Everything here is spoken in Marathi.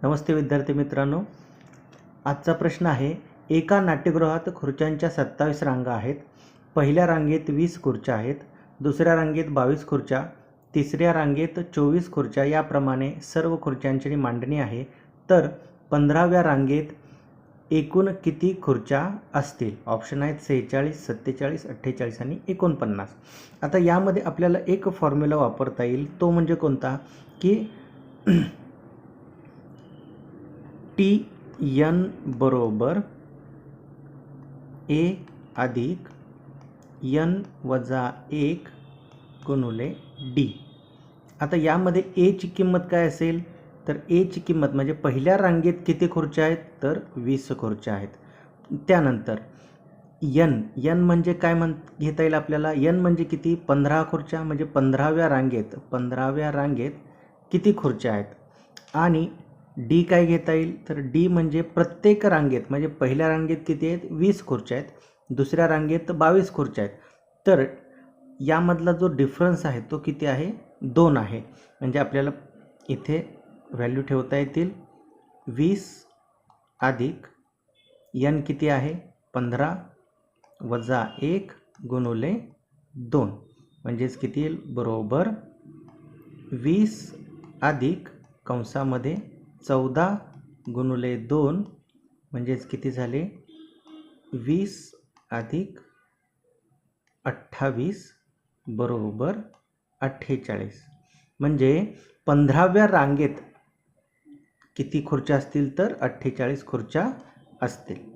नमस्ते विद्यार्थी मित्रांनो, आजचा प्रश्न आहे एका नाट्यगृहात खुर्च्यांच्या 27 रांगा आहेत. पहिल्या रांगेत 20 खुर्च्या आहेत, दुसऱ्या रांगेत 22 खुर्च्या, तिसऱ्या रांगेत 24 खुर्च्या याप्रमाणे सर्व खुर्च्यांची मांडणी आहे. तर 15व्या रांगेत एकूण किती खुर्च्या असतील? ऑप्शन आहेत 46, 47, 48 आणि 49. आता यामध्ये आपल्याला एक फॉर्म्युला वापरता येईल, तो म्हणजे कोणता की TN बरोबर A अधिक N वजा 1 गुणुले D. आता यामध्ये A ची किंमत काय असेल? तर A ची किंमत म्हणजे पहिल्या रांगेत किती खुर्च्या आहेत? तर 20 खुर्च्या आहेत. त्यानंतर N म्हणजे काय घेता येईल आपल्याला? N म्हणजे किती? 15 खुर्च्या, म्हणजे 15व्या रांगेत किती खुर्च्या आहेत? आणि D काय घेता येईल? तर D म्हणजे प्रत्येक रांगेत, म्हणजे पहिल्या रांगेत किती आहेत? 20 खुर्च्या आहेत, दुसऱ्या रांगेत 22 खुर्च्या आहेत. तर यामधला जो डिफरन्स आहे तो किती आहे? 2 आहे. म्हणजे आपल्याला इथे व्हॅल्यू ठेवता येतील 20 अधिक N किती आहे? 15 वजा 1 गुणुले 2 म्हणजेच किती येईल? बरोबर 20 अधिक कंसामध्ये 14 गुणुले 2 म्हणजेच किती झाले? 20 अधिक 28 बरोबर 48. म्हणजे 15व्या रांगेत किती खुर्च्या असतील? तर 48 खुर्च्या असतील.